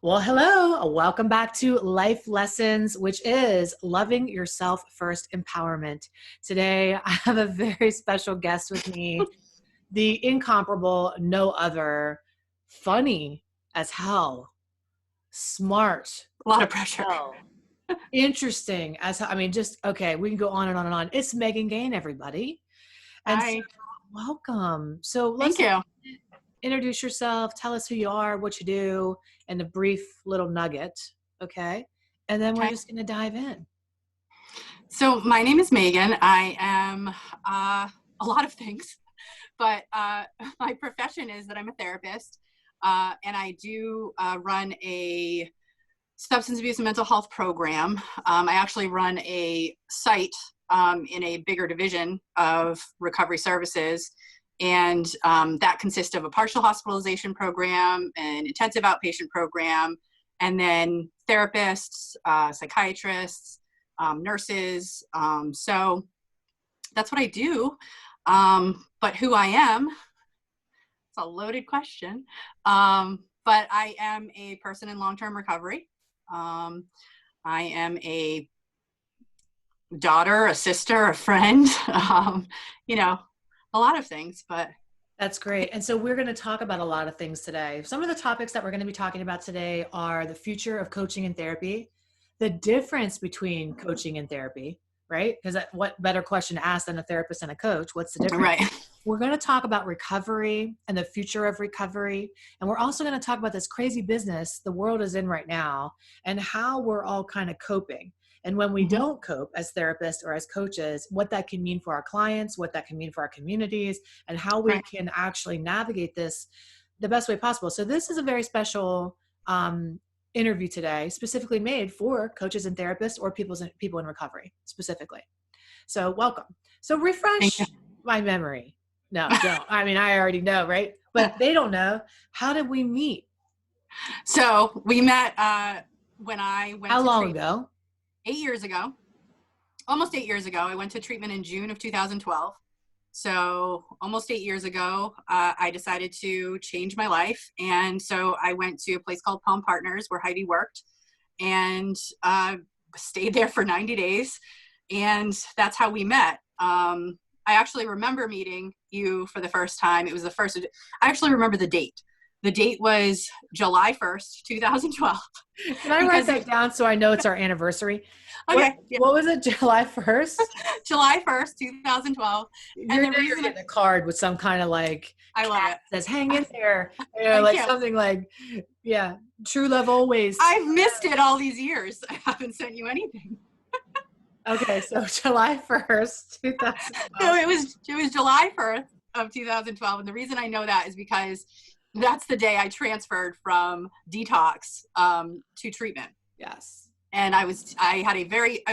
Well, hello. Welcome back to Life Lessons, which is loving yourself first empowerment. Today, I have a very special guest with me, the incomparable, no other, funny as hell, smart A lot of as pressure. hell, interesting as hell. I mean, just okay, we can go on and on and on. It's Meagan Gain, everybody. And so, Hi. welcome. So, let's Thank you. introduce yourself, tell us who you are, what you do, and a brief little nugget, okay? And then we're Okay. just going to dive in. So my name is Megan. I am a lot of things, but my profession is that I'm a therapist, and I do run a substance abuse and mental health program. I actually run a site in a bigger division of recovery services. And that consists of a partial hospitalization program, an intensive outpatient program, and then therapists, psychiatrists, nurses. So that's what I do. But who I am, it's a loaded question. But I am a person in long-term recovery. I am a daughter, a sister, a friend, you know, a lot of things, but That's great. And so we're going to talk about a lot of things today. Some of the topics that we're going to be talking about today are the future of coaching and therapy, the difference between coaching and therapy, right? Because what better question to ask than a therapist and a coach? What's the difference? right. We're going to talk about recovery and the future of recovery. And we're also going to talk about this crazy business the world is in right now and how we're all kind of coping. And when we don't cope as therapists or as coaches, what that can mean for our clients, what that can mean for our communities, and how we Right. can actually navigate this the best way possible. So this is a very special interview today, specifically made for coaches and therapists or people in recovery specifically. So welcome. So Thank you. refresh my memory. No, don't. I mean, I already know, right? But if they don't know, how did we meet? So we met when I went How to long treatment ago? 8 years ago, almost 8 years ago. I went to treatment in June of 2012. So almost 8 years ago, I decided to change my life. And so I went to a place called Palm Partners where Heidi worked and stayed there for 90 days. And that's how we met. I actually remember meeting you for the first time. It was the first, I actually remember the date. The date was July 1st, 2012. Can I write Because, that down so I know it's our anniversary? okay, yeah, What was it? July 1st? July 1st, 2012. And You're getting a card with some kind of like I love cat it. that says hang in there. Thank Like you. something like, yeah, true love always. I've missed it all these years. I haven't sent you anything. Okay, so July 1st, So 2012. it was July 1st of 2012. And the reason I know that is because that's the day I transferred from detox to treatment. Yes. And I had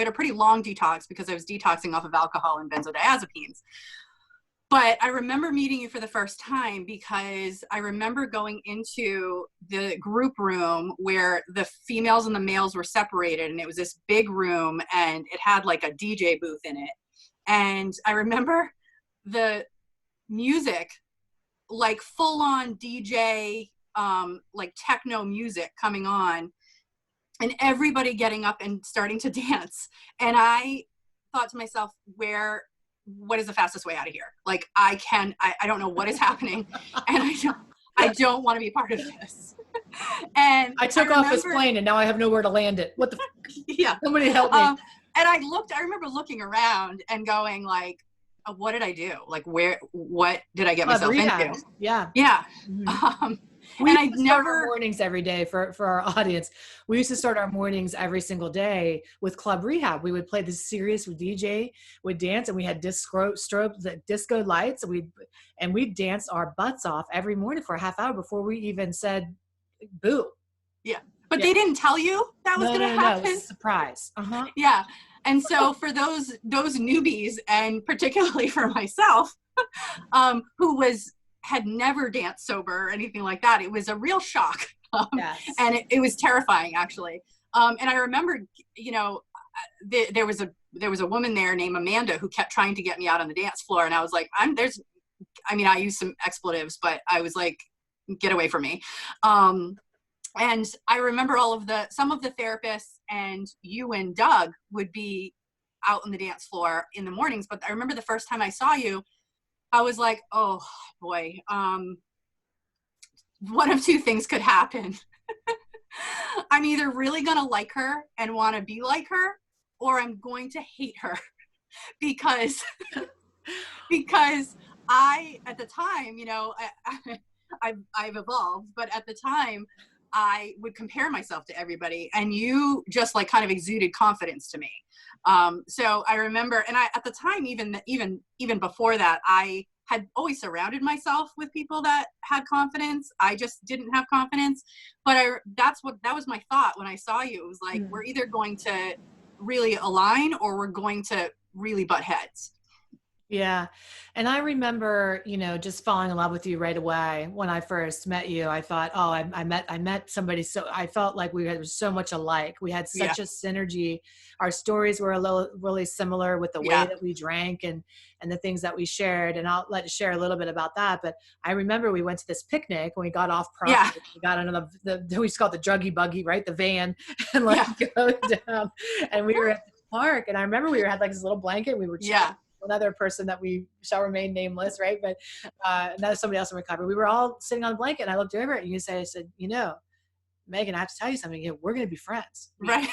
a pretty long detox because I was detoxing off of alcohol and benzodiazepines. But I remember meeting you for the first time because I remember going into the group room where the females and the males were separated, and it was this big room and it had like a DJ booth in it. And I remember the music, like full on DJ, like techno music coming on, and everybody getting up and starting to dance. And I thought to myself, what is the fastest way out of here? Like I don't know what is happening. And I don't want to be part of this. And I took off this plane and now I have nowhere to land it. What the yeah. Somebody help me. And I remember looking around and going like, what did I do? Like what did I get myself into? Yeah. Yeah. Mm-hmm. We used to start our mornings every day for our audience. We used to start our mornings every single day with club rehab. We would play this series with DJ, would dance, and we had disco lights. And we'd dance our butts off every morning for a half hour before we even said boo. Yeah. But they didn't tell you that was going to happen. No, it was a surprise. Uh-huh. Yeah. And so for those newbies, and particularly for myself, who had never danced sober or anything like that, it was a real shock. Yes. And it was terrifying, actually. And I remember, there was a woman there named Amanda who kept trying to get me out on the dance floor. And I was like, I used some expletives, but I was like, get away from me. And I remember some of the therapists and you and Doug would be out on the dance floor in the mornings. But I remember the first time I saw you, I was like, oh boy, one of two things could happen. I'm either really going to like her and want to be like her, or I'm going to hate her because I, at the time, I've evolved, but at the time I would compare myself to everybody, and you just like kind of exuded confidence to me. So I remember, and at the time, even before that, I had always surrounded myself with people that had confidence. I just didn't have confidence, but that was my thought when I saw you. It was like, we're either going to really align or we're going to really butt heads. Yeah. And I remember, just falling in love with you right away. When I first met you, I thought, oh, I met somebody. So I felt like we had so much alike. We had such a synergy. Our stories were really similar with the way that we drank and the things that we shared. And I'll let you share a little bit about that. But I remember we went to this picnic when we got off property. We got into we used to call it the druggy buggy, right? The van, and go down. And we were at the park. And I remember we had like this little blanket. We were another person that we shall remain nameless, right? But that was somebody else in recovery. We were all sitting on the blanket, and I looked over and I said, Meagan, I have to tell you something. We're going to be friends, right?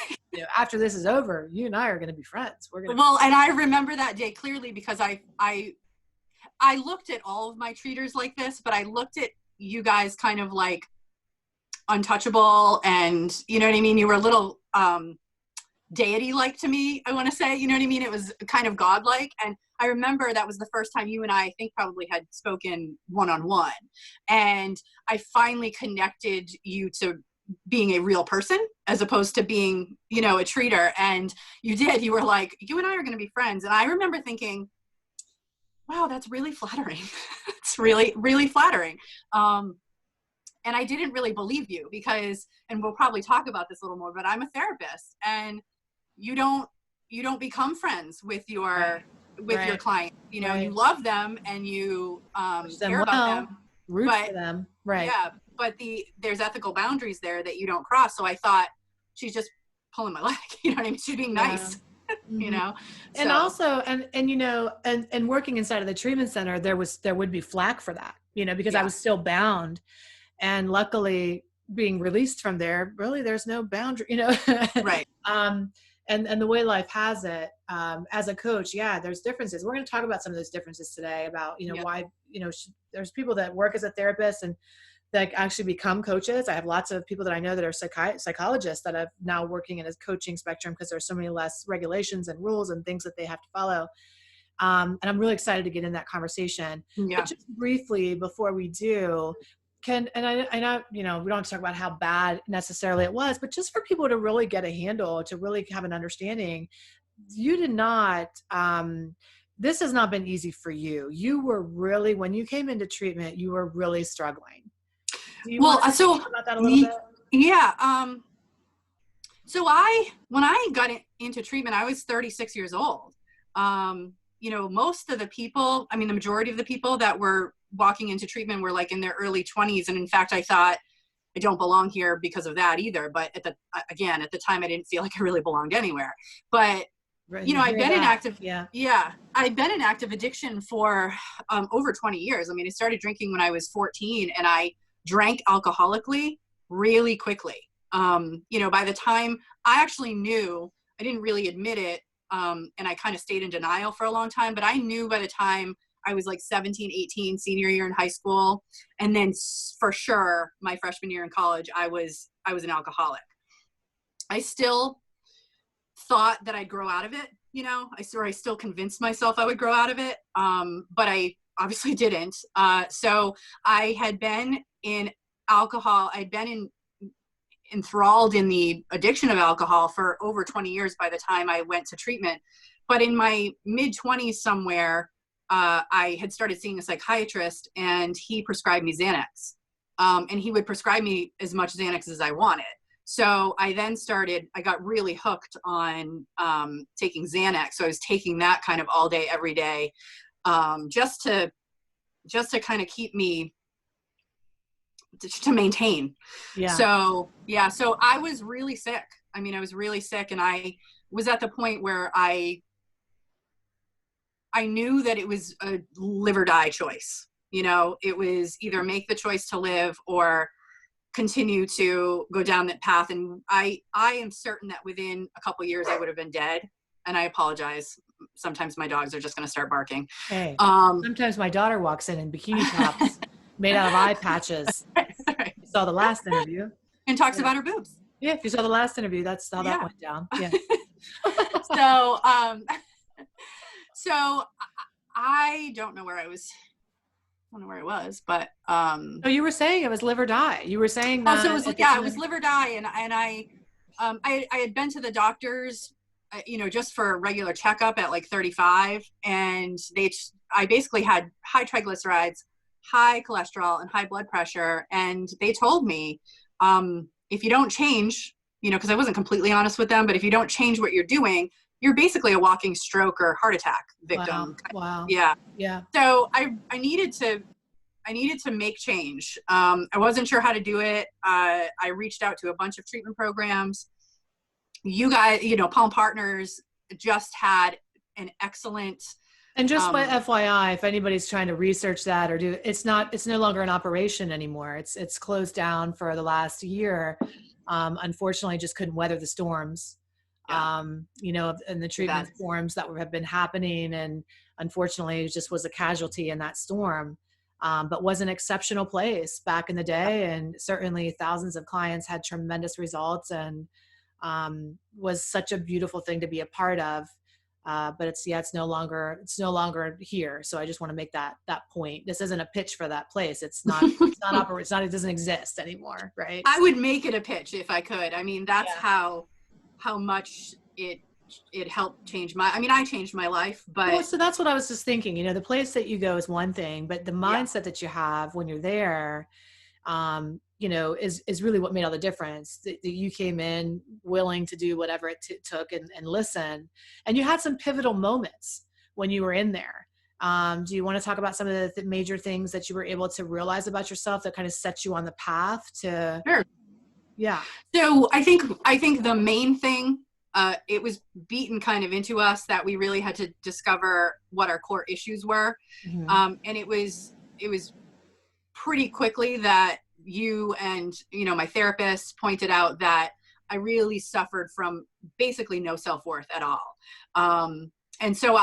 After this is over, you and I are going to be friends. And I remember that day clearly because I looked at all of my treaters like this, but I looked at you guys kind of like untouchable, and you know what I mean. You were a little deity-like to me, I want to say, you know what I mean? It was kind of godlike. And I remember that was the first time you and I think probably had spoken one-on-one. And I finally connected you to being a real person as opposed to being, a treater. And you were like, you and I are going to be friends. And I remember thinking, wow, that's really flattering. It's really, really flattering. And I didn't really believe you because, and we'll probably talk about this a little more, but I'm a therapist, and you don't become friends with your your client. You love them and you care about them, root for them, right? Yeah, but there's ethical boundaries there that you don't cross. So I thought, she's just pulling my leg. You know what I mean? She's being nice. And also, and working inside of the treatment center, there would be flack for that, because I was still bound, and luckily being released from there, really there's no boundary, right. And the way life has it, as a coach, there's differences. We're going to talk about some of those differences today about, why, there's people that work as a therapist and that actually become coaches. I have lots of people that I know that are psychologists that are now working in a coaching spectrum because there's so many less regulations and rules and things that they have to follow. And I'm really excited to get in that conversation. Yeah. But just briefly before we do, I know, we don't have to talk about how bad necessarily it was, but just for people to really get a handle, to really have an understanding, you did not, this has not been easy for you. You were really, when you came into treatment, you were really struggling. Do you want to talk about that a little bit? Yeah. So when I got into treatment, I was 36 years old. Most of the people, the majority of the people that were walking into treatment were like in their early 20s. And in fact, I thought I don't belong here because of that either. But at the time, I didn't feel like I really belonged anywhere. But, I've been in active, I've been in active addiction for over 20 years. I started drinking when I was 14, and I drank alcoholically really quickly. By the time I actually knew, I didn't really admit it. And I kind of stayed in denial for a long time, but I knew by the time I was like 17, 18, senior year in high school. And then for sure, my freshman year in college, I was an alcoholic. I still thought that I'd grow out of it. I still convinced myself I would grow out of it. But I obviously didn't. So I had been in alcohol. I'd been enthralled in the addiction of alcohol for over 20 years by the time I went to treatment. But in my mid-20s somewhere, I had started seeing a psychiatrist, and he prescribed me Xanax. And he would prescribe me as much Xanax as I wanted. So I then I got really hooked on taking Xanax. So I was taking that kind of all day, every day, just to kind of keep me to maintain. Yeah. So I was really sick. I mean, I was really sick, and I was at the point where I knew that it was a live or die choice. It was either make the choice to live or continue to go down that path. And I am certain that within a couple of years I would have been dead. And I apologize. Sometimes my dogs are just going to start barking. Hey, sometimes my daughter walks in bikini tops made out of eye patches. Right. You saw the last interview. And talks about her boobs. Yeah, if you saw the last interview, that's how that went down. Yeah. So I don't know where I was. I don't know where I was, but so you were saying it was live or die. You were saying that. So it was live or die, and I had been to the doctors, just for a regular checkup at like 35, and I basically had high triglycerides, high cholesterol, and high blood pressure, and they told me, if you don't change, because I wasn't completely honest with them, but if you don't change what you're doing, you're basically a walking stroke or heart attack victim. Wow. Yeah. Yeah. So I needed to make change. I wasn't sure how to do it. I reached out to a bunch of treatment programs. You guys, Palm Partners just had an excellent. And just by FYI, if anybody's trying to research that or do, it's no longer an operation anymore. It's closed down for the last year. Unfortunately, just couldn't weather the storms. Yeah. And the treatment forms that have been happening. And unfortunately, it just was a casualty in that storm, but was an exceptional place back in the day. And certainly thousands of clients had tremendous results, and was such a beautiful thing to be a part of. But it's no longer here. So I just want to make that point. This isn't a pitch for that place. It doesn't exist anymore. Right. I would make it a pitch if I could. I mean, that's how much it helped change I changed my life, but. So that's what I was just thinking, the place that you go is one thing, but the mindset that you have when you're there, is really what made all the difference. That you came in willing to do whatever it took and listen. And you had some pivotal moments when you were in there. Do you want to talk about some of the major things that you were able to realize about yourself that kind of set you on the path to? Sure. Yeah. So I think the main thing, it was beaten kind of into us that we really had to discover what our core issues were. Mm-hmm. And it was pretty quickly that you and, my therapist pointed out that I really suffered from basically no self-worth at all. And so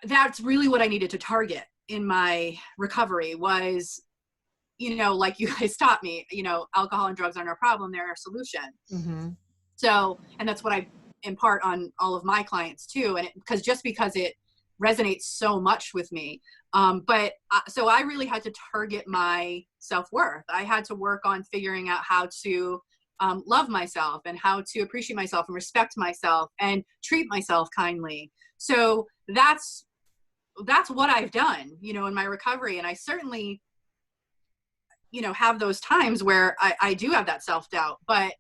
that's really what I needed to target in my recovery was, like you guys taught me, alcohol and drugs aren't our problem, they're our solution. Mm-hmm. So, and that's what I impart on all of my clients too. And because it resonates so much with me. So I really had to target my self-worth. I had to work on figuring out how to love myself and how to appreciate myself and respect myself and treat myself kindly. So that's what I've done, in my recovery. And I certainly, have those times where I do have that self-doubt, but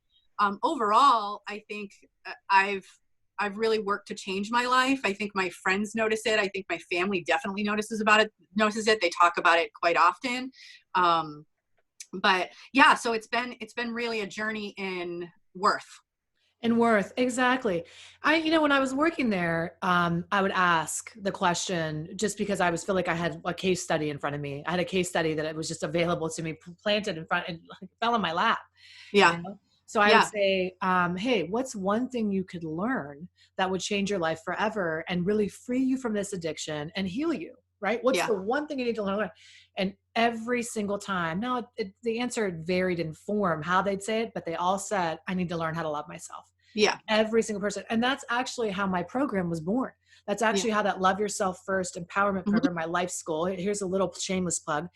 overall, I think I've really worked to change my life. I think my friends notice it. I think my family definitely notices it. They talk about it quite often. But yeah, so it's been really a journey in worth. And worth, exactly. When I was working there, I would ask the question just because I feel like I had a case study in front of me. I had a case study that it was just available to me, planted in front, and fell in my lap. Yeah. So I would say, hey, what's one thing you could learn that would change your life forever and really free you from this addiction and heal you, right? What's the one thing you need to learn? And every single time, now the answer varied in form, how they'd say it, but they all said, I need to learn how to love myself. Yeah. Every single person. And that's actually how my program was born. That's actually how that Love Yourself First empowerment program, my life school. Here's a little shameless plug.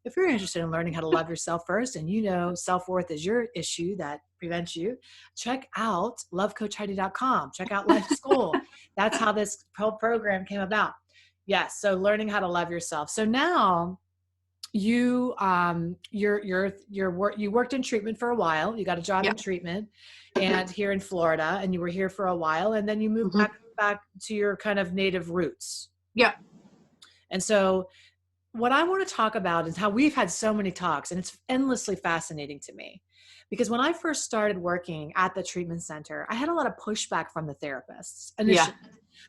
If you're interested in learning how to love yourself first and self-worth is your issue that prevents you, check out lovecoachheidi.com. Check out Life School. That's how this whole program came about. Yes. So learning how to love yourself. So now you worked in treatment for a while. You got a job in treatment and here in Florida, and you were here for a while, and then you moved back to your kind of native roots. Yeah. And so what I want to talk about is how we've had so many talks, and it's endlessly fascinating to me. Because when I first started working at the treatment center, I had a lot of pushback from the therapists initially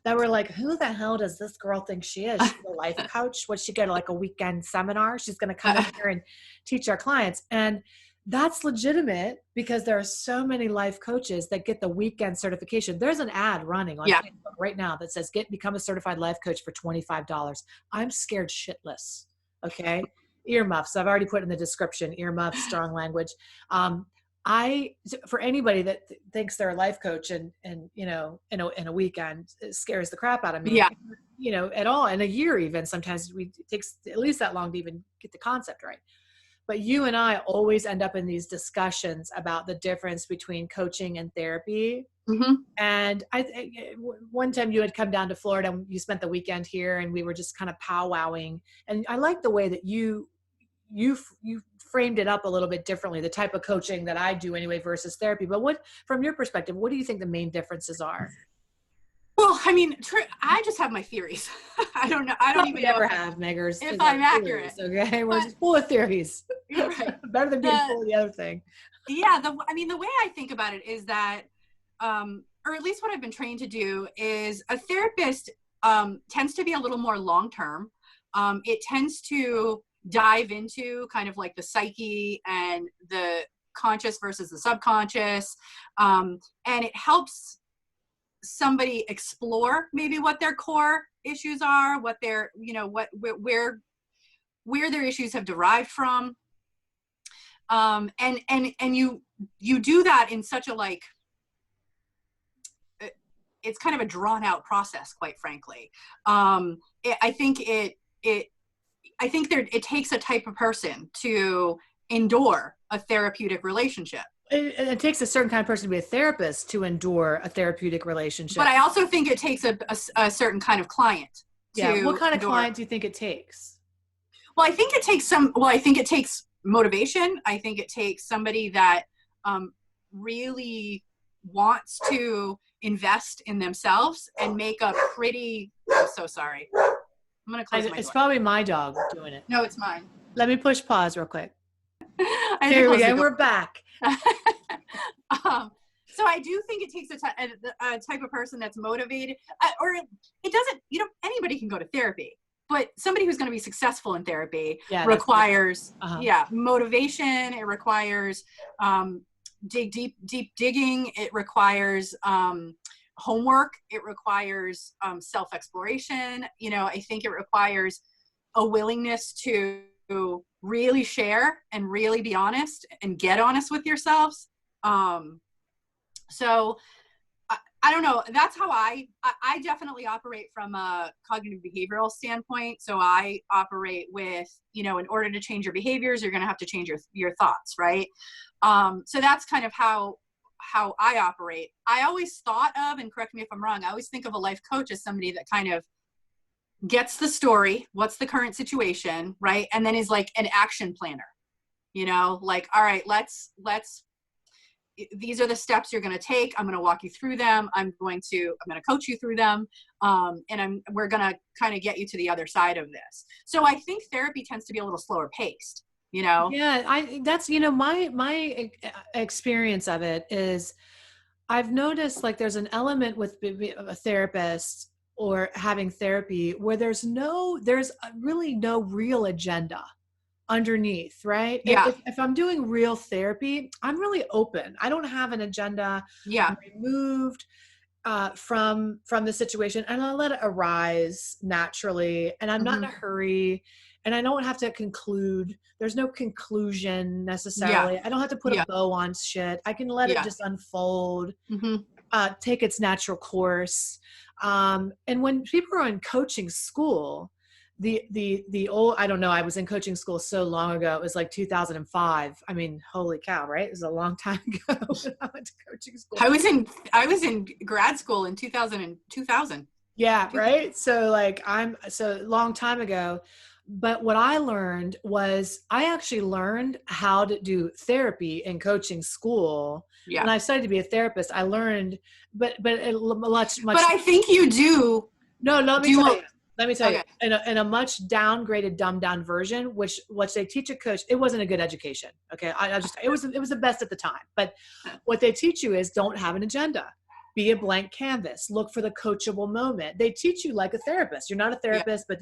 that were like, who the hell does this girl think she is? She's a life coach. What's she go to like a weekend seminar? She's going to come in here and teach our clients. And that's legitimate because there are so many life coaches that get the weekend certification. There's an ad running on Facebook right now that says, become a certified life coach for $25. I'm scared shitless. Okay. Earmuffs. I've already put in the description, earmuffs, strong language. For anybody that thinks they're a life coach and, you know, in a weekend, it scares the crap out of me, you know, at all. In a year, even sometimes it takes at least that long to even get the concept right. But you and I always end up in these discussions about the difference between coaching and therapy. Mm-hmm. And one time you had come down to Florida and you spent the weekend here and we were just kind of powwowing. And I like the way that you framed it up a little bit differently, the type of coaching that I do anyway versus therapy. But from your perspective, what do you think the main differences are? Well, I mean, I just have my theories. I don't know. I don't even ever have, Meggers. If I'm accurate. Okay, we're just full of theories. You're right. Better than being full of the other thing. Yeah, the way I think about it is that, or at least what I've been trained to do is a therapist tends to be a little more long-term. It tends to dive into kind of like the psyche and the conscious versus the subconscious. And it helps somebody explore maybe what their core issues are, what their, you know, where their issues have derived from. And you do that in such a, like, it's kind of a drawn out process, quite frankly. I think it takes a type of person to endure a therapeutic relationship. It takes a certain kind of person to be a therapist to endure a therapeutic relationship. But I also think it takes a certain kind of client. What kind of client do you think it takes? Well, I think it takes motivation. I think it takes somebody that really wants to invest in themselves and make a pretty, I'm so sorry. I'm going to close my door. It's probably my dog doing it. No, it's mine. Let me push pause real quick. Here we go. We're back. So I do think it takes a type of person that's motivated, or it doesn't, you know, anybody can go to therapy, but somebody who's going to be successful in therapy requires, motivation. It requires deep digging. It requires homework. It requires self-exploration. You know, I think it requires a willingness to really share and really be honest and get honest with yourselves. So I don't know. That's how I definitely operate from a cognitive behavioral standpoint. So I operate with, you know, in order to change your behaviors, you're going to have to change your thoughts, right? So that's kind of how I operate. I always thought of, and correct me if I'm wrong, I always think of a life coach as somebody that kind of gets the story, what's the current situation, right? And then is like an action planner, you know, like, all right, these are the steps you're going to take. I'm going to walk you through them. I'm going to coach you through them. And we're going to kind of get you to the other side of this. So I think therapy tends to be a little slower paced, you know? Yeah. That's, you know, my experience of it is I've noticed like there's an element with a therapist or having therapy where there's really no real agenda underneath, right? Yeah. If I'm doing real therapy, I'm really open. I don't have an agenda. Yeah. I'm removed from the situation and I let it arise naturally. And I'm not in a hurry and I don't have to conclude. There's no conclusion necessarily. Yeah. I don't have to put a bow on shit. I can let it just unfold, take its natural course. And when people are in coaching school, the old, I don't know, I was in coaching school so long ago. It was like 2005. I mean, holy cow, right? It was a long time ago when I went to coaching school. I was in grad school in 2000. Yeah, right? So like so long time ago. But what I learned was I actually learned how to do therapy in coaching school. Yeah. When I studied to be a therapist, I learned, but much. But I think you do. No, let me tell you. Let me tell you, Okay. in a much downgraded, dumbed down version, which what they teach a coach, it wasn't a good education. Okay. It was the best at the time, but what they teach you is don't have an agenda, be a blank canvas, look for the coachable moment. They teach you like a therapist. You're not a Yeah. therapist, but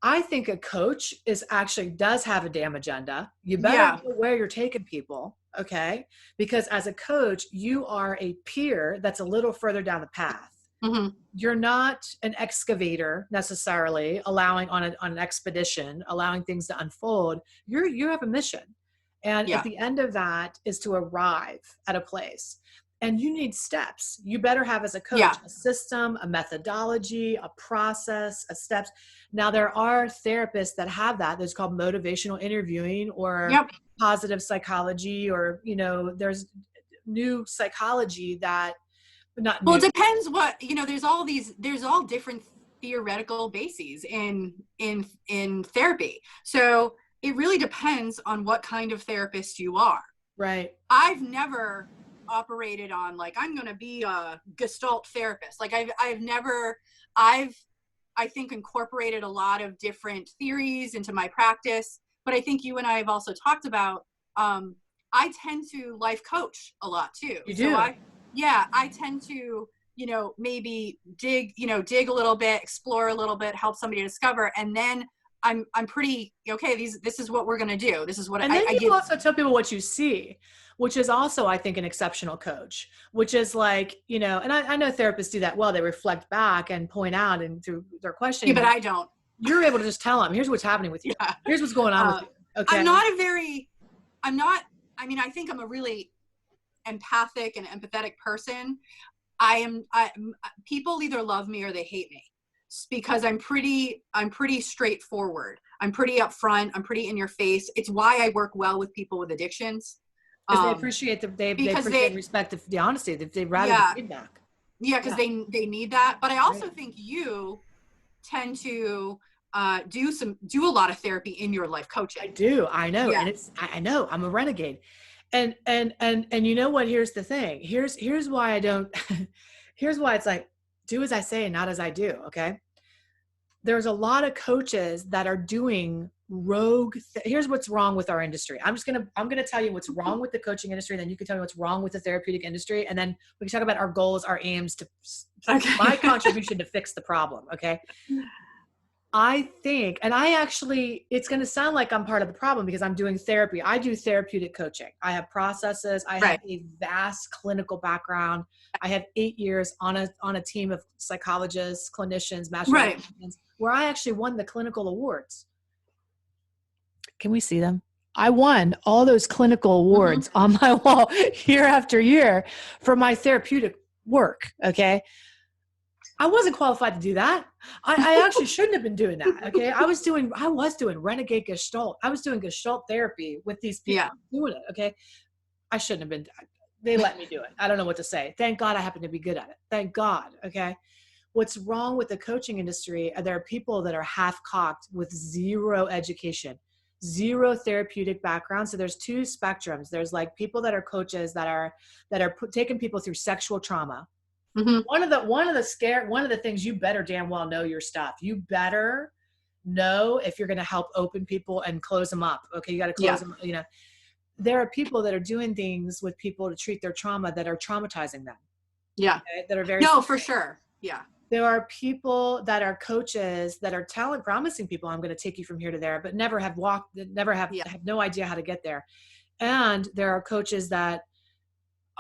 I think a coach does have a damn agenda. You better know where you're taking people. Okay. Because as a coach, you are a peer that's a little further down the path. Mm-hmm. You're not an excavator necessarily allowing on an expedition, allowing things to unfold. You have a mission. And at the end of that is to arrive at a place. And you need steps. You better have, as a coach, a system, a methodology, a process, a steps. Now, there are therapists that have that. There's called motivational interviewing or positive psychology, or, there's new psychology that not new. Well, it depends what, there's all different theoretical bases in therapy. So it really depends on what kind of therapist you are. Right. I've never operated on like, I'm going to be a Gestalt therapist. Like I think incorporated a lot of different theories into my practice, but I think you and I have also talked about, I tend to life coach a lot too. You do? So I tend to, maybe dig a little bit, explore a little bit, help somebody discover. And then I'm pretty, okay, this is what we're going to do. This is what and then you also tell people what you see, which is also, I think, an exceptional coach, which is like, and I know therapists do that well. They reflect back and point out and through their questioning. Yeah, but I don't. You're able to just tell them, here's what's happening with you. Yeah. Here's what's going on with you. Okay. I think I'm a really empathic and empathetic person. People either love me or they hate me because I'm pretty straightforward. I'm pretty upfront. I'm pretty in your face. It's why I work well with people with addictions. Because they appreciate they respect the honesty. They'd rather the feedback. Yeah, because they need that. But I also think you tend to do a lot of therapy in your life coaching. I do. I know. Yeah. And I know I'm a renegade. And you know what, here's the thing. Here's why I don't, here's why it's like, do as I say and not as I do. Okay. There's a lot of coaches that are doing rogue. Here's what's wrong with our industry. I'm going to tell you what's wrong with the coaching industry. And then you can tell me what's wrong with the therapeutic industry. And then we can talk about our goals, our aims my contribution to fix the problem. Okay. I think, and it's going to sound like I'm part of the problem because I'm doing therapy. I do therapeutic coaching. I have processes. I have a vast clinical background. I have 8 years on a team of psychologists, clinicians, master clinicians, where I actually won the clinical awards. Can we see them? I won all those clinical awards on my wall year after year for my therapeutic work. Okay. I wasn't qualified to do that. I actually shouldn't have been doing that. Okay. I was doing renegade Gestalt. I was doing Gestalt therapy with these people doing it. Okay. I shouldn't have been. They let me do it. I don't know what to say. Thank God I happen to be good at it. Thank God. Okay. What's wrong with the coaching industry? There are people that are half-cocked with zero education, zero therapeutic background. So there's two spectrums. There's like people that are coaches that are taking people through sexual trauma. Mm-hmm. One of the things you better damn well know your stuff. You better know if you're going to help open people and close them up. Okay. You got to close them. There are people that are doing things with people to treat their trauma that are traumatizing them. Yeah. Okay? That are very for sure. Yeah. There are people that are coaches that are promising people, I'm going to take you from here to there, but have no idea how to get there. And there are coaches that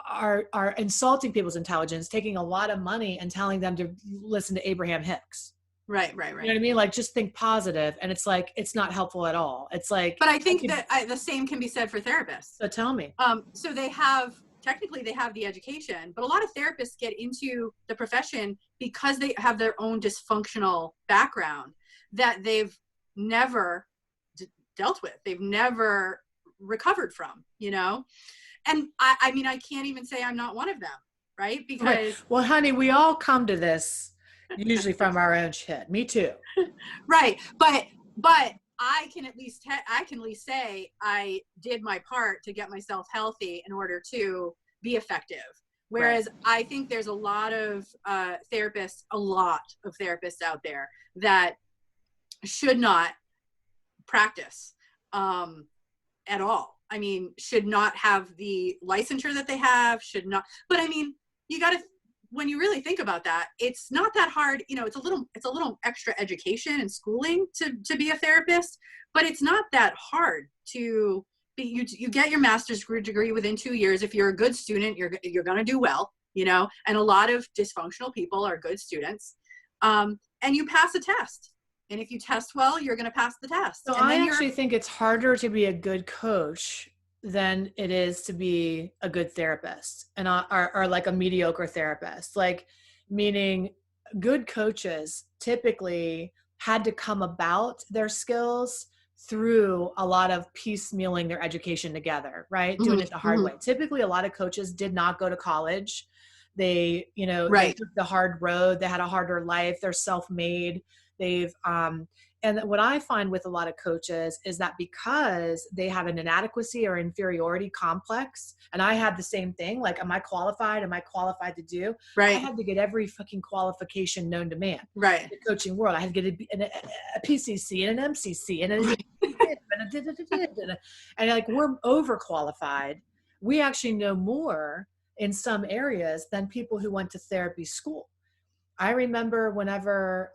are insulting people's intelligence, taking a lot of money and telling them to listen to Abraham Hicks. Right. You know what I mean? Like, just think positive. And it's like, it's not helpful at all. It's like, but I think the same can be said for therapists. So tell me. So technically they have the education, but a lot of therapists get into the profession because they have their own dysfunctional background that they've never dealt with. They've never recovered from, And I can't even say I'm not one of them, right? Because well, honey, we all come to this usually from our own shit. Me too. Right. But I can at least say I did my part to get myself healthy in order to be effective. Whereas I think there's a lot of therapists out there that should not practice at all. I mean, should not have the licensure that they have, should not. But I mean, you got to, when you really think about that, it's not that hard. You know, it's a little extra education and schooling to be a therapist, but it's not that hard to be. You get your master's degree within 2 years. If you're a good student, you're going to do well, you know, and a lot of dysfunctional people are good students. And you pass a test. And if you test well, you're going to pass the test. So and I actually think it's harder to be a good coach than it is to be a good therapist and or like a mediocre therapist. Like, meaning good coaches typically had to come about their skills through a lot of piecemealing their education together, right? Mm-hmm. Doing it the hard way. Typically, a lot of coaches did not go to college. They, you know, they took the hard road. They had a harder life. They're self-made. They've, and what I find with a lot of coaches is that because they have an inadequacy or inferiority complex, and I had the same thing, like, am I qualified? Am I qualified to do? Right. I had to get every fucking qualification known to man. Right. In the coaching world. I had to get a PCC and an MCC and and like, we're overqualified. We actually know more in some areas than people who went to therapy school. I remember whenever,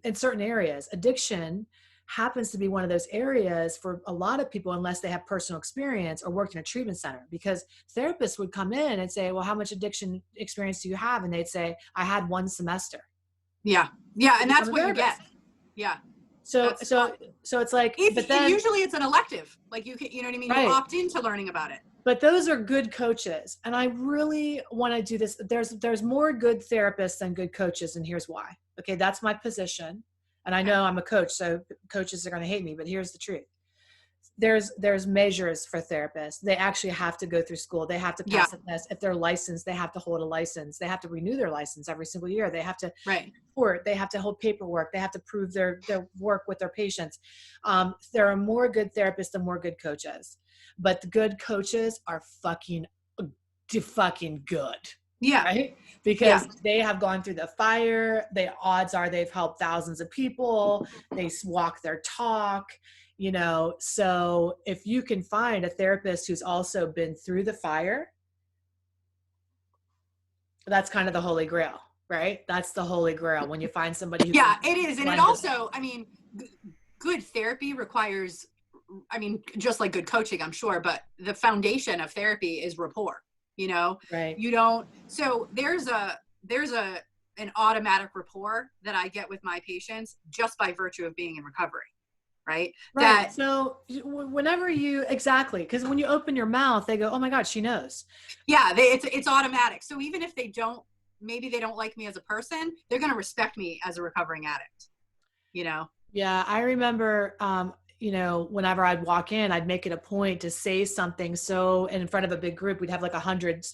in certain areas, addiction happens to be one of those areas for a lot of people, unless they have personal experience or worked in a treatment center, because therapists would come in and say, well, how much addiction experience do you have? And they'd say, I had 1 semester. Yeah. Yeah. And that's what you get. Yeah. So it's like, but then usually it's an elective, like you know what I mean? You opt into learning about it. But those are good coaches. And I really want to do this. There's more good therapists than good coaches. And here's why. Okay. That's my position. And I know I'm a coach, so coaches are going to hate me, but here's the truth. There's measures for therapists. They actually have to go through school. They have to pass a test. If they're licensed, they have to hold a license. They have to renew their license every single year. They have to report. They have to hold paperwork. They have to prove their work with their patients. There are more good therapists than more good coaches. But the good coaches are fucking good. Yeah. Right? Because they have gone through the fire. The odds are they've helped thousands of people. They walk their talk, you know. So if you can find a therapist who's also been through the fire, that's kind of the holy grail, right? That's the holy grail when you find somebody who it is. And it also, I mean, good therapy requires, I mean, just like good coaching, I'm sure, but the foundation of therapy is rapport, you know. Right. You don't, so there's an automatic rapport that I get with my patients just by virtue of being in recovery. Right. So whenever because when you open your mouth, they go, oh my God, she knows. Yeah. It's automatic. So even if maybe they don't like me as a person, they're going to respect me as a recovering addict, you know? Yeah. I remember, you know, whenever I'd walk in, I'd make it a point to say something. So in front of a big group, we'd have like 100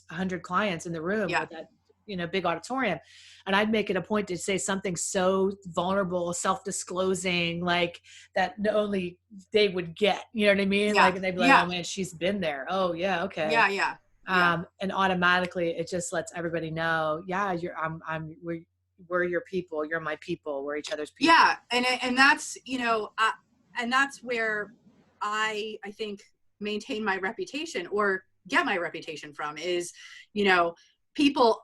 clients in the room with that, you know, big auditorium. And I'd make it a point to say something so vulnerable, self-disclosing, like that only they would get, you know what I mean? Like, and they'd be like, oh man, she's been there. Oh yeah. Okay. Yeah. And automatically it just lets everybody know, we're your people. You're my people. We're each other's people. Yeah. And that's, you know, and that's where I think maintain my reputation or get my reputation from is, you know, people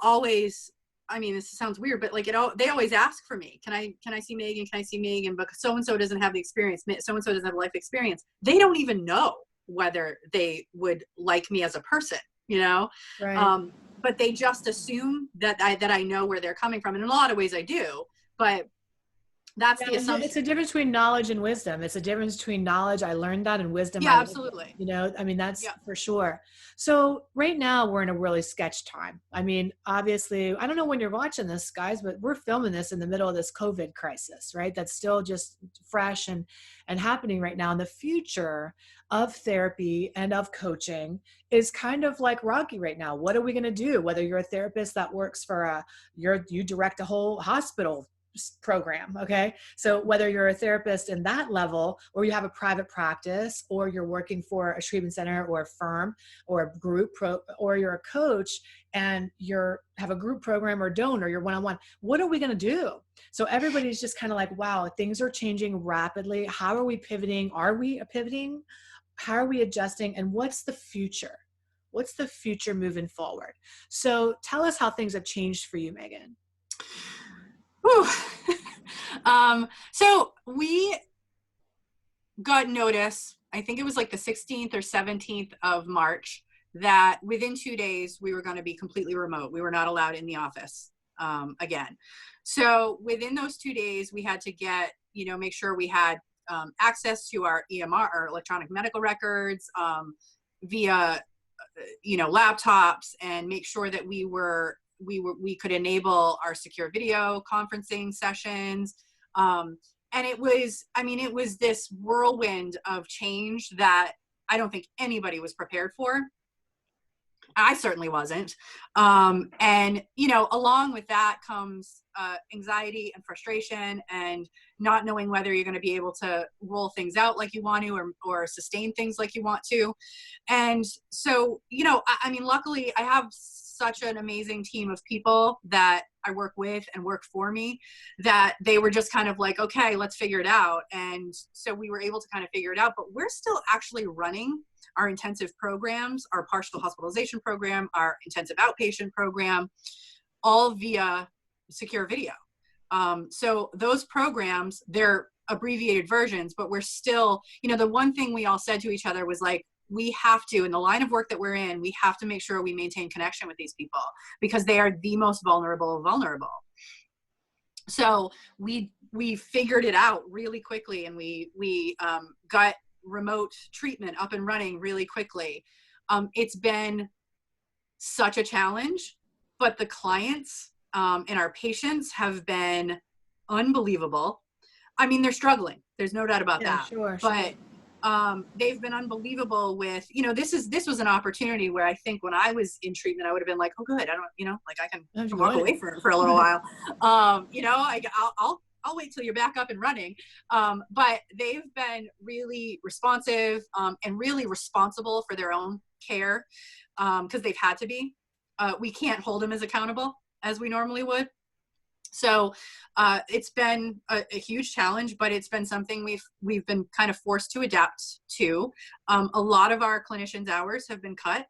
always, I mean, this sounds weird, but like they always ask for me. Can I see Meagan? Can I see Meagan? Because so-and-so doesn't have the experience. So-and-so doesn't have life experience. They don't even know whether they would like me as a person, you know? Right. But they just assume that I know where they're coming from. And in a lot of ways I do, but that's the assumption. It's a difference between knowledge and wisdom. It's a difference between knowledge. I learned that, and wisdom. Yeah, absolutely. You know, I mean, that's for sure. So right now we're in a really sketch time. I mean, obviously, I don't know when you're watching this, guys, but we're filming this in the middle of this COVID crisis, right? That's still just fresh and happening right now. And the future of therapy and of coaching is kind of like rocky right now. What are we going to do? Whether you're a therapist that works for you direct a whole hospital program. Okay. So whether you're a therapist in that level, or you have a private practice, or you're working for a treatment center or a firm or a group or you're a coach and have a group program or don't, or you're one-on-one, what are we going to do? So everybody's just kind of like, wow, things are changing rapidly. How are we pivoting? Are we pivoting? How are we adjusting? And what's the future? What's the future moving forward? So tell us how things have changed for you, Meagan. So we got notice, I think it was like the 16th or 17th of March, that within 2 days we were going to be completely remote. We were not allowed in the office again. So within those 2 days, we had to make sure we had access to our EMR, our electronic medical records, via, laptops, and make sure that we could enable our secure video conferencing sessions. And it was this whirlwind of change that I don't think anybody was prepared for. I certainly wasn't. And, along with that comes anxiety and frustration and not knowing whether you're going to be able to roll things out like you want to, or sustain things like you want to. And so, luckily I have such an amazing team of people that I work with and work for me, that they were just kind of like, okay, let's figure it out. And so we were able to kind of figure it out, but we're still actually running our intensive programs, our partial hospitalization program, our intensive outpatient program, all via secure video. So those programs, they're abbreviated versions, but we're still, the one thing we all said to each other was like, we have to, in the line of work that we're in, we have to make sure we maintain connection with these people, because they are the most vulnerable. So we figured it out really quickly, and we got remote treatment up and running really quickly. It's been such a challenge, but the clients and our patients have been unbelievable. I mean, they're struggling. There's no doubt about that. Sure. But they've been unbelievable with, this was an opportunity where I think when I was in treatment, I would have been like, oh, good. I don't, I can walk away for a little while. I'll wait till you're back up and running. But they've been really responsive and really responsible for their own care, because they've had to be. We can't hold them as accountable as we normally would. So it's been a huge challenge, but it's been something we've been kind of forced to adapt to. A lot of our clinicians' hours have been cut.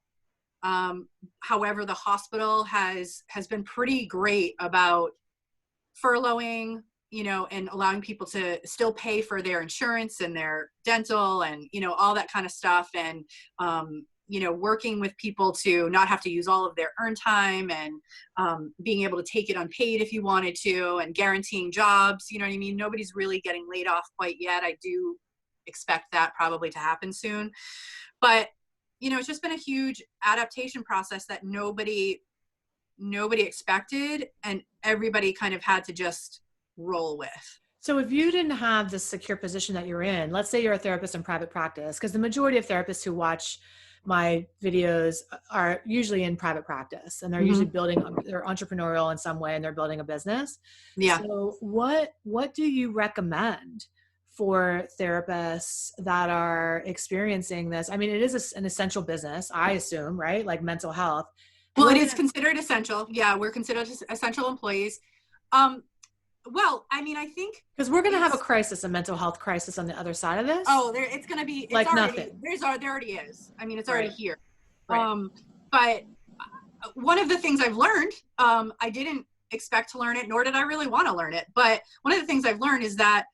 However, the hospital has been pretty great about furloughing, and allowing people to still pay for their insurance and their dental and, all that kind of stuff. And, working with people to not have to use all of their earn time, and being able to take it unpaid if you wanted to, and guaranteeing jobs, Nobody's really getting laid off quite yet. I do expect that probably to happen soon. But, it's just been a huge adaptation process that nobody expected, and everybody kind of had to just roll with. So if you didn't have the secure position that you're in, let's say you're a therapist in private practice, because the majority of therapists who watch my videos are usually in private practice, and they're usually they're entrepreneurial in some way, and they're building a business. Yeah. So what do you recommend for therapists that are experiencing this? I mean, it is an essential business, I assume, right? Like mental health. Well, it is considered essential. Yeah, we're considered essential employees. Well, I mean, I think because we're going to have a mental health crisis on the other side of this. Oh, it's going to be like nothing. There already is. I mean, it's already here. Right. But one of the things I've learned, I didn't expect to learn it, nor did I really want to learn it. But one of the things I've learned is that,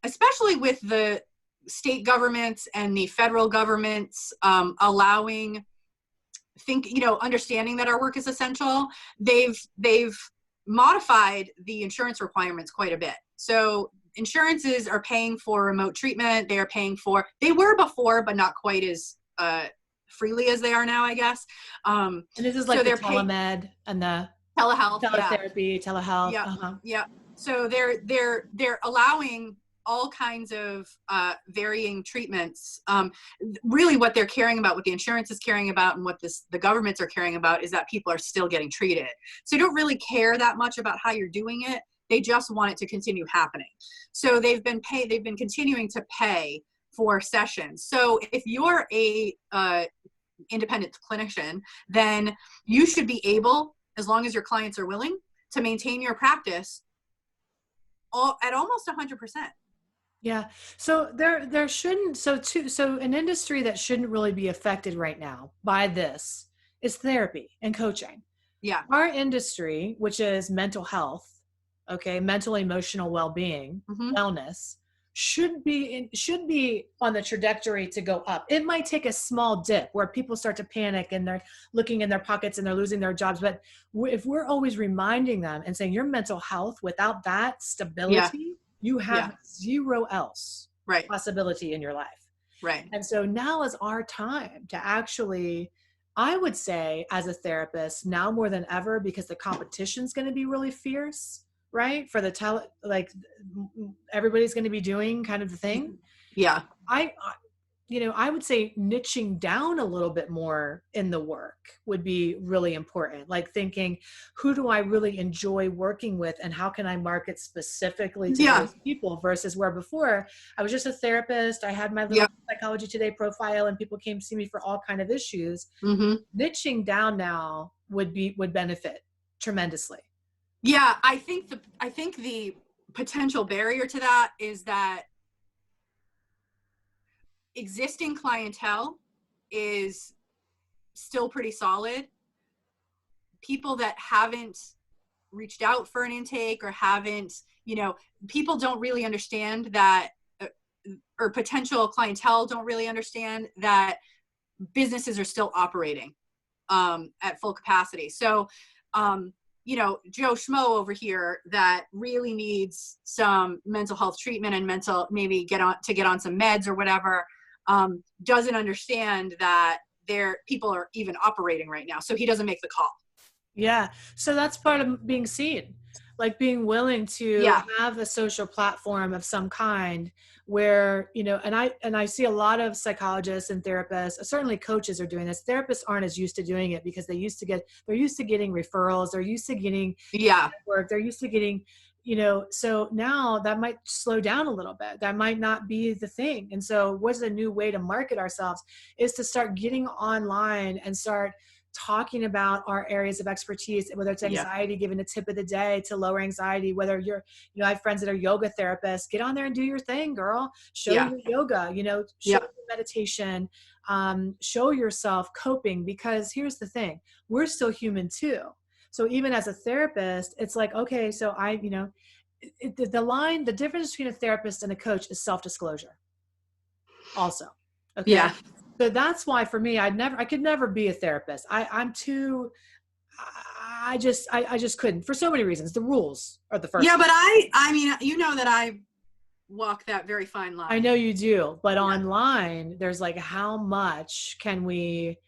especially with the state governments and the federal governments understanding that our work is essential, they've modified the insurance requirements quite a bit. So insurances are paying for remote treatment. They were before, but not quite as freely as they are now, I guess. And this is like so the telemed and the telehealth, teletherapy, telehealth. Yeah, yeah. So they're allowing all kinds of varying treatments. Really what they're caring about, what the insurance is caring about, and what the governments are caring about is that people are still getting treated. So they don't really care that much about how you're doing it. They just want it to continue happening. So they've been continuing to pay for sessions. So if you're a independent clinician, then you should be able, as long as your clients are willing, to maintain your practice at almost 100%. Yeah. So there shouldn't, so an industry that shouldn't really be affected right now by this is therapy and coaching. Yeah. Our industry, which is mental health, okay, mental emotional well-being, wellness, should be on the trajectory to go up. It might take a small dip where people start to panic and they're looking in their pockets and they're losing their jobs. But if we're always reminding them and saying your mental health, without that stability, you have zero else possibility in your life. Right. And so now is our time to actually, I would say as a therapist, now more than ever, because the competition's going to be really fierce, right? For the everybody's going to be doing kind of the thing. Yeah. I would say niching down a little bit more in the work would be really important. Like thinking, who do I really enjoy working with and how can I market specifically to those people, versus where before I was just a therapist. I had my little Psychology Today profile and people came to see me for all kind of issues. Niching down now would benefit tremendously. Yeah. I think the potential barrier to that is that existing clientele is still pretty solid. People that haven't reached out for an intake or haven't, people don't really understand that, or potential clientele don't really understand that businesses are still operating at full capacity. So, Joe Schmo over here that really needs some mental health treatment and maybe get on some meds or whatever, doesn't understand that people are even operating right now. So he doesn't make the call. Yeah. So that's part of being seen, like being willing to have a social platform of some kind where, and I see a lot of psychologists and therapists, certainly coaches are doing this. Therapists aren't as used to doing it because they're used to getting referrals. They're used to getting work. They're used to getting, so now that might slow down a little bit. That might not be the thing. And so what's a new way to market ourselves is to start getting online and start talking about our areas of expertise, whether it's anxiety, giving a tip of the day to lower anxiety, whether you're, I have friends that are yoga therapists, get on there and do your thing, girl, show your yoga, show your meditation, show yourself coping, because here's the thing, we're still human too. So even as a therapist, it's like, okay, so the difference between a therapist and a coach is self-disclosure also. Okay. Yeah. So that's why for me, I could never be a therapist. I just couldn't, for so many reasons. The rules are the first. Yeah, but I mean, that I walk that very fine line. I know you do, but online there's like, how much can we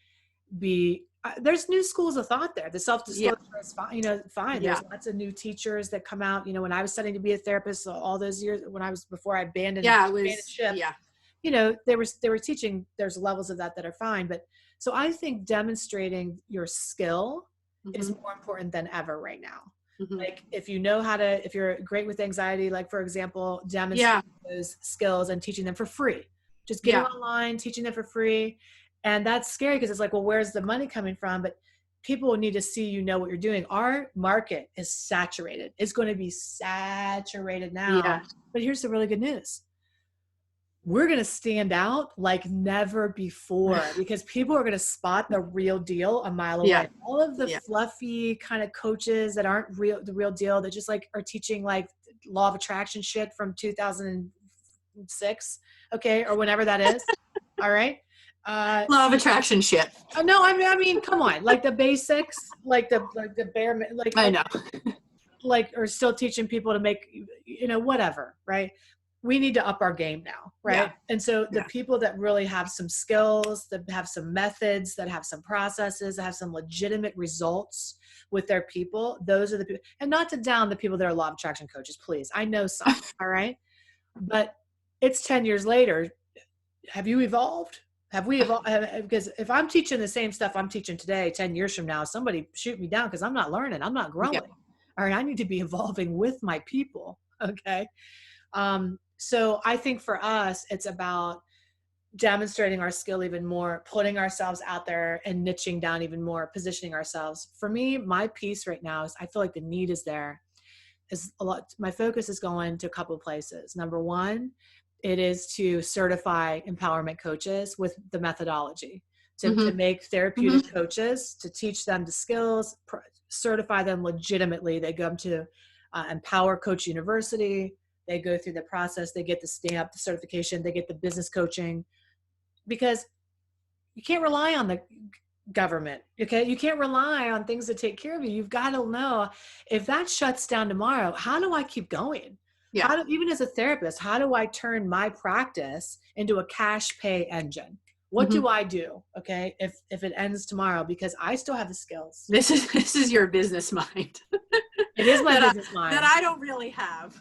be, there's new schools of thought there. The self-disclosure is fine, fine. There's lots of new teachers that come out, when I was studying to be a therapist all those years, before I abandoned ship. Yeah. They were teaching, there's levels of that are fine. But so I think demonstrating your skill is more important than ever right now. Like if you're great with anxiety, like for example, demonstrating those skills and teaching them for free, just getting online, teaching them for free. And that's scary because it's like, well, where's the money coming from? But people need to see, what you're doing. Our market is saturated. It's going to be saturated now. Yeah. But here's the really good news. We're going to stand out like never before because people are going to spot the real deal a mile away. Yeah. All of the fluffy kind of coaches that aren't the real deal, that just like are teaching like law of attraction shit from 2006, okay, or whenever that is. All right. Law of attraction shit. No, I mean, come on, like the basics, like the bare, like I know, like, or still teaching people to make, whatever, right? We need to up our game now, right? Yeah. And so the people that really have some skills, that have some methods, that have some processes, that have some legitimate results with their people, those are the people. And not to down the people that are law of attraction coaches, please. I know some, all right? But it's 10 years later. Have you evolved? Have we evolved? Because if I'm teaching the same stuff I'm teaching today, 10 years from now, somebody shoot me down because I'm not learning. I'm not growing. All right, I need to be evolving with my people. Okay. So I think for us, it's about demonstrating our skill even more, putting ourselves out there and niching down even more, positioning ourselves. For me, my piece right now is I feel like the need is there. Is a lot. My focus is going to a couple of places. Number one, it is to certify empowerment coaches with the methodology to make therapeutic coaches, to teach them the skills, certify them legitimately. They go to Empower Coach University. They go through the process. They get the stamp, the certification. They get the business coaching, because you can't rely on the government. Okay. You can't rely on things to take care of you. You've got to know, if that shuts down tomorrow, how do I keep going? Yeah. Even as a therapist, how do I turn my practice into a cash pay engine? What do I do? Okay. If it ends tomorrow, because I still have the skills. This is your business mind. It is my business mind. That I don't really have.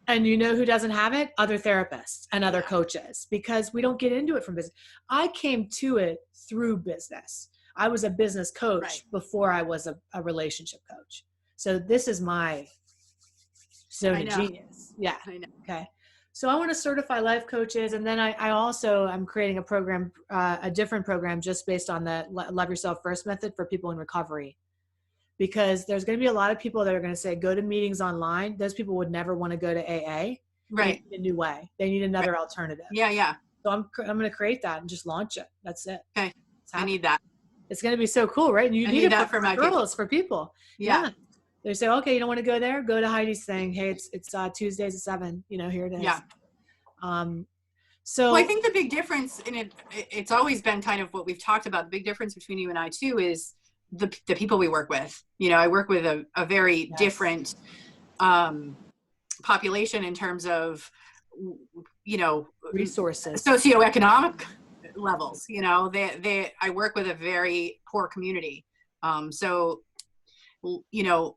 And you know who doesn't have it? Other therapists and other coaches, because we don't get into it from business. I came to it through business. I was a business coach before I was a relationship coach. So this is my zone of genius. Yeah. I know. Okay. So I want to certify life coaches. And then I'm creating a program, a different program just based on the Love Yourself First method for people in recovery. Because there's going to be a lot of people that are going to say, go to meetings online. Those people would never want to go to AA. Right. They need a new way. They need another alternative. Yeah. Yeah. So I'm going to create that and just launch it. That's it. Okay. I need that. It's going to be so cool, right? And you need it that for my girls, for people. Yeah. They say, okay, you don't want to go there? Go to Heidi's thing. Hey, it's Tuesdays at 7. Here it is. Yeah. So well, I think the big difference in it, it's always been kind of what we've talked about. The big difference between you and I too is the people we work with. I work with a very different population in terms of, resources, socioeconomic levels. I work with a very poor community. So, in a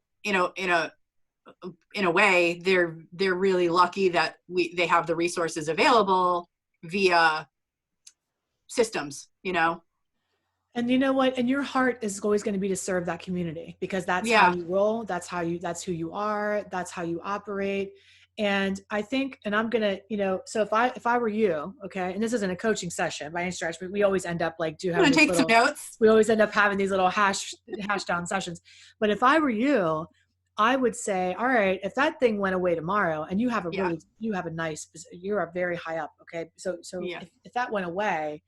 way, they're really lucky that they have the resources available via systems. And you know what? And your heart is always going to be to serve that community, because that's how you roll. That's who you are. That's how you operate. And I think, and I'm going to, so if I were you, okay, and this isn't a coaching session by any stretch, but we always end up take some notes. We always end up having these little hash down sessions. But if I were you, I would say, all right, if that thing went away tomorrow and you have you're a very high up. Okay. So if that went away,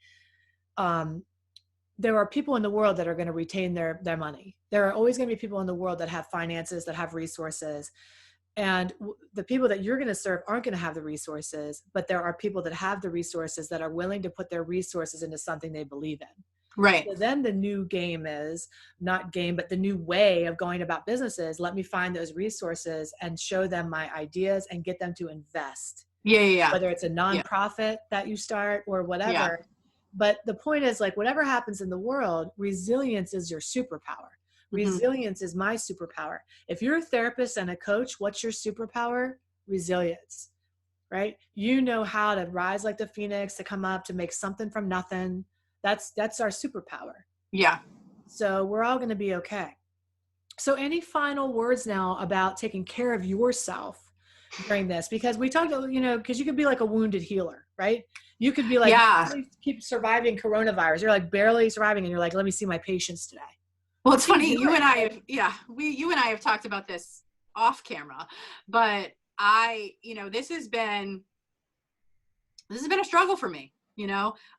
there are people in the world that are going to retain their money. There are always going to be people in the world that have finances, that have resources. And the people that you're going to serve aren't going to have the resources, but there are people that have the resources that are willing to put their resources into something they believe in. Right. So then the new game is not game, but the new way of going about businesses. Let me find those resources and show them my ideas and get them to invest. Yeah. Whether it's a nonprofit that you start or whatever. Yeah. But the point is, whatever happens in the world, resilience is your superpower. Resilience is my superpower. If you're a therapist and a coach, what's your superpower? Resilience, right? You know how to rise like the phoenix, to come up, to make something from nothing. That's our superpower. Yeah. So we're all going to be okay. So any final words now about taking care of yourself during this? Because we talked, because you could be like a wounded healer, right? You could be like, keep surviving coronavirus. You're barely surviving, and you're like, let me see my patients today. Well, it's funny. You and I have talked about this off camera, but this has been a struggle for me.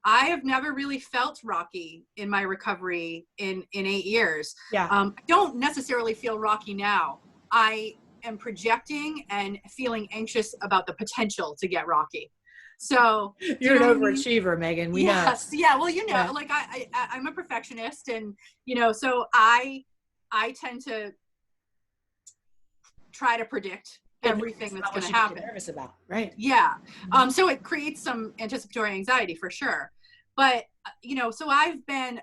I have never really felt rocky in my recovery in 8 years. Yeah. I don't necessarily feel rocky now. I am projecting and feeling anxious about the potential to get rocky. So you're an overachiever, Meagan. We know. Yeah. Well, I'm a perfectionist, and so I tend to try to predict everything that's going to happen. Nervous about, right? Yeah. So it creates some anticipatory anxiety for sure. But so I've been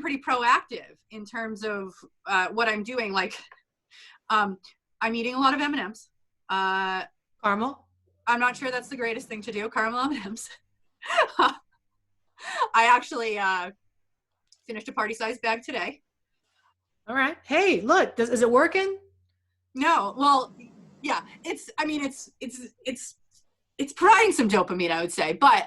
pretty proactive in terms of what I'm doing. I'm eating a lot of M&Ms. Caramel. I'm not sure that's the greatest thing to do. Caramel M&Ms. I actually finished a party-sized bag today. All right. Hey, look, is it working? No, well, yeah, it's providing some dopamine, I would say. But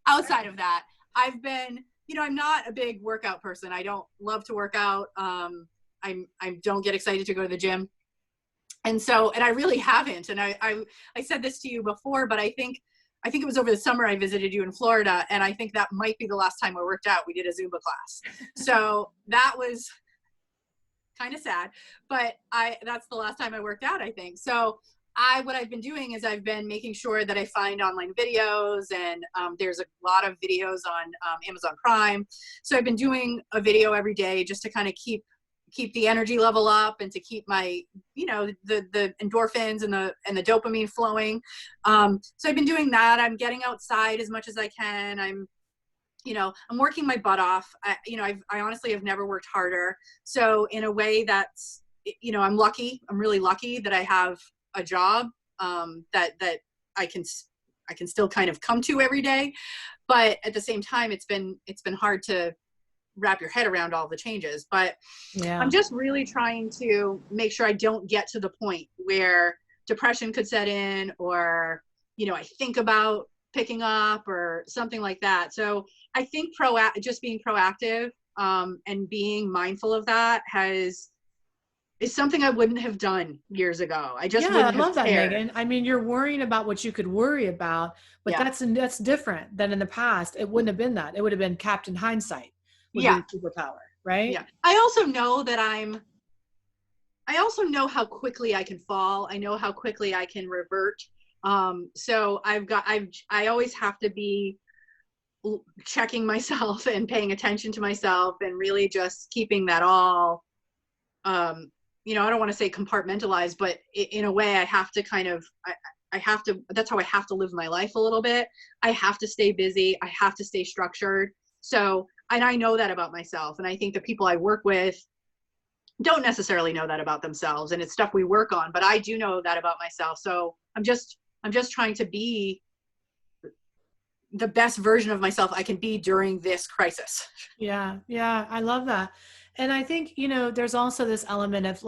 outside of that, I've been, I'm not a big workout person. I don't love to work out. I don't get excited to go to the gym. And I really haven't. And I said this to you before, but I think it was over the summer I visited you in Florida, and I think that might be the last time I worked out. We did a Zumba class. So that was kind of sad, but that's the last time I worked out, I think. So what I've been doing is I've been making sure that I find online videos, and there's a lot of videos on Amazon Prime. So I've been doing a video every day just to kind of keep the energy level up and to keep my, the endorphins and the dopamine flowing. So I've been doing that. I'm getting outside as much as I can. I'm working my butt off. I honestly have never worked harder. So in a way that's, I'm lucky. I'm really lucky that I have a job that I can still kind of come to every day. But at the same time, it's been hard to wrap your head around all the changes. But yeah, I'm just really trying to make sure I don't get to the point where depression could set in, or, I think about picking up or something like that. So I think just being proactive and being mindful of that is something I wouldn't have done years ago. I just wouldn't have love that, cared. Meagan. I mean, you're worrying about what you could worry about, but that's different than in the past. It wouldn't have been that. It would have been Captain Hindsight with your superpower, right? Yeah. I also know that I also know how quickly I can fall. I know how quickly I can revert. So I always have to be checking myself and paying attention to myself, and really just keeping that all, I don't want to say compartmentalized, but in a way I have to kind of, that's how I have to live my life a little bit. I have to stay busy. I have to stay structured. So, and I know that about myself. And I think the people I work with don't necessarily know that about themselves, and it's stuff we work on, but I do know that about myself. So I'm just trying to be the best version of myself I can be during this crisis. Yeah. I love that. And I think, there's also this element of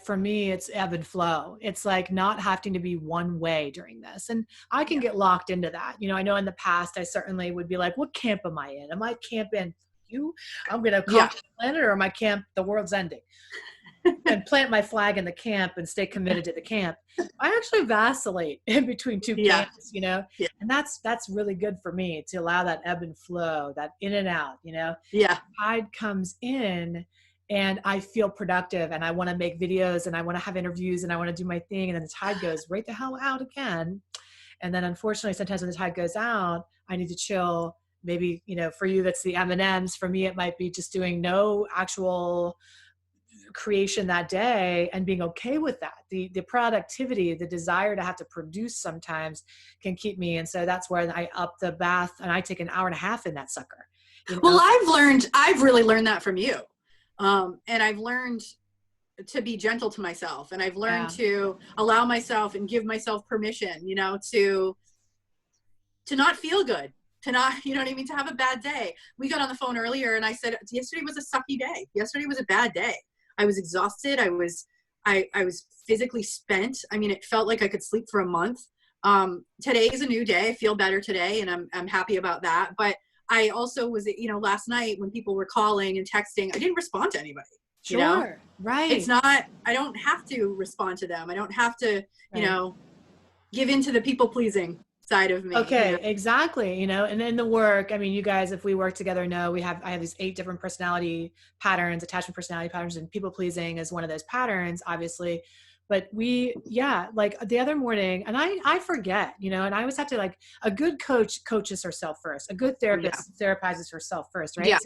for me, it's ebb and flow. It's like not having to be one way during this. And I can get locked into that. I know in the past, I certainly would be like, what camp am I in? Am I camping you? I'm going to conquer the planet, or am I camp the world's ending? And plant my flag in the camp and stay committed to the camp. I actually vacillate in between two camps, and that's really good for me to allow that ebb and flow, that in and out, Tide comes in and I feel productive, and I want to make videos, and I want to have interviews, and I want to do my thing. And then the tide goes right the hell out again. And then unfortunately, sometimes when the tide goes out, I need to chill. Maybe, for you, that's the M&Ms. For me, it might be just doing no actual creation that day and being okay with that. The productivity, the desire to have to produce sometimes can keep me. And so that's where I up the bath, and I take an hour and a half in that sucker. Well, I've really learned that from you. And I've learned to be gentle to myself, and I've learned to allow myself and give myself permission, to not feel good, to not, you know what I mean? To have a bad day. We got on the phone earlier and I said, yesterday was a sucky day. Yesterday was a bad day. I was exhausted. I was physically spent. I mean, it felt like I could sleep for a month. Today is a new day. I feel better today, and I'm happy about that. But I also was, last night when people were calling and texting, I didn't respond to anybody. Sure. Right. It's not, I don't have to respond to them. I don't have to, give in to the people pleasing side of me. Okay, exactly. And in the work, I mean, you guys, if we work together, know I have these 8 different personality patterns, attachment personality patterns, and people pleasing is one of those patterns, obviously. But like the other morning, and I forget, and I always have to, a good coach coaches herself first. A good therapist therapizes herself first, right? Yeah.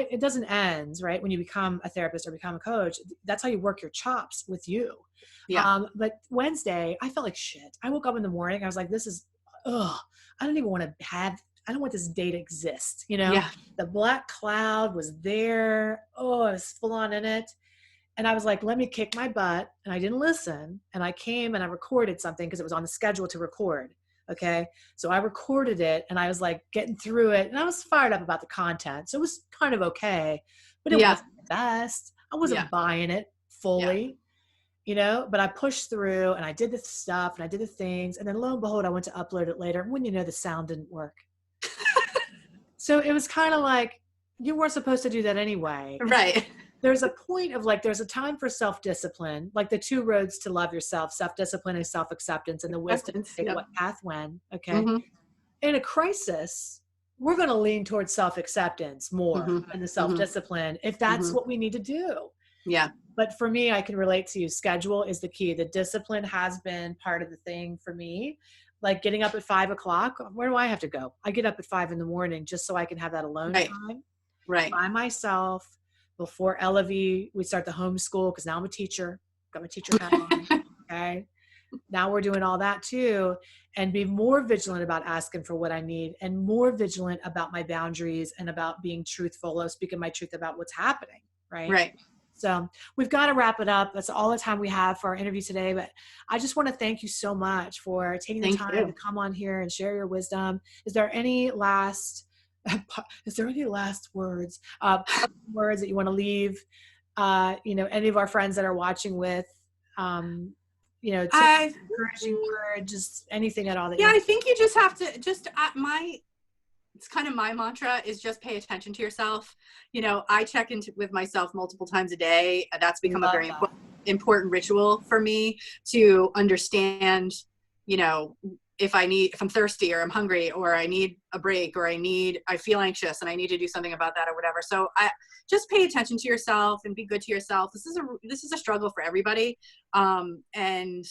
It doesn't end, right? When you become a therapist or become a coach, that's how you work your chops with you. Yeah. But Wednesday, I felt like shit. I woke up in the morning. I was like, I don't even want to I don't want this day to exist. The black cloud was there. Oh, I was full on in it. And I was like, let me kick my butt. And I didn't listen. And I came and I recorded something because it was on the schedule to record. Okay. So I recorded it and I was like getting through it, and I was fired up about the content. So it was kind of okay, but it wasn't the best. I wasn't buying it fully. but I pushed through and I did the stuff and I did the things. And then lo and behold, I went to upload it later. When the sound didn't work. So it was kind of like, you weren't supposed to do that anyway. Right. There's a point of like, there's a time for self-discipline, like the 2 roads to love yourself, self-discipline and self-acceptance, and the wisdom to take what path when. Okay. Mm-hmm. In a crisis, we're going to lean towards self-acceptance more than the self-discipline if that's what we need to do. Yeah. But for me, I can relate to you. Schedule is the key. The discipline has been part of the thing for me. Like getting up at 5 o'clock. Where do I have to go? I get up at 5 in the morning just so I can have that alone time by myself before Ella V. We start the homeschool because now I'm a teacher. Got my teacher hat on. Okay. Now we're doing all that too, and be more vigilant about asking for what I need and more vigilant about my boundaries and about being truthful, speaking my truth about what's happening. Right. So we've got to wrap it up. That's all the time we have for our interview today. But I just want to thank you so much for taking the time to come on here and share your wisdom. Is there any last words, words that you want to leave, any of our friends that are watching with, encouraging word, just anything at all that I think you just have to it's kind of my mantra is just pay attention to yourself. I check in with myself multiple times a day. That's become a very important ritual for me to understand, if I'm thirsty or I'm hungry or I need a break or I feel anxious and I need to do something about that or whatever. So I just pay attention to yourself and be good to yourself. This is a struggle for everybody. And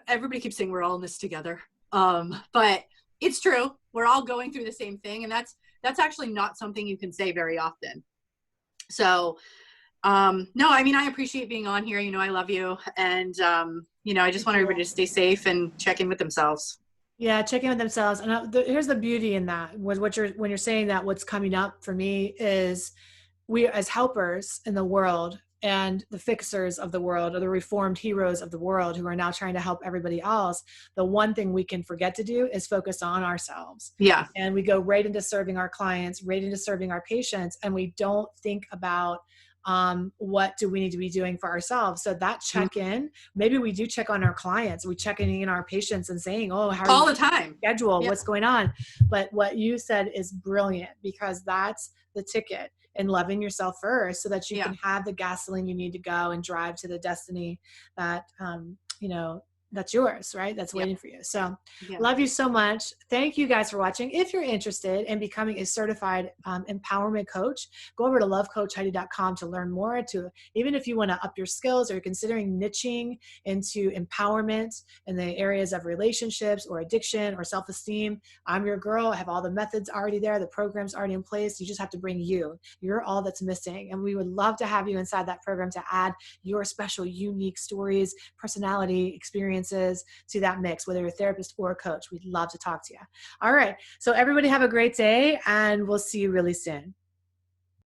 everybody keeps saying we're all in this together. But it's true. We're all going through the same thing. And that's actually not something you can say very often. So, no, I appreciate being on here. I love you. And, I just want everybody to stay safe and check in with themselves. Yeah. Check in with themselves. And here's the beauty in that was when you're saying that, what's coming up for me is we as helpers in the world and the fixers of the world, or the reformed heroes of the world who are now trying to help everybody else, the one thing we can forget to do is focus on ourselves. Yeah. And we go right into serving our clients, right into serving our patients, and we don't think about what do we need to be doing for ourselves. So that check-in, maybe we do check on our clients, we check in our patients and saying, how are all the time, schedule, what's going on. But what you said is brilliant, because that's the ticket in loving yourself first, so that you can have the gasoline you need to go and drive to the destiny that, that's yours, right? That's waiting for you. So love you so much. Thank you guys for watching. If you're interested in becoming a certified empowerment coach, go over to lovecoachheidi.com to learn more, even if you want to up your skills or you're considering niching into empowerment in the areas of relationships or addiction or self-esteem. I'm your girl. I have all the methods already there. The program's already in place. You just have to bring you. You're all that's missing. And we would love to have you inside that program to add your special, unique stories, personality, experiences to that mix, whether you're a therapist or a coach. We'd love to talk to you. All right. So everybody have a great day, and we'll see you really soon.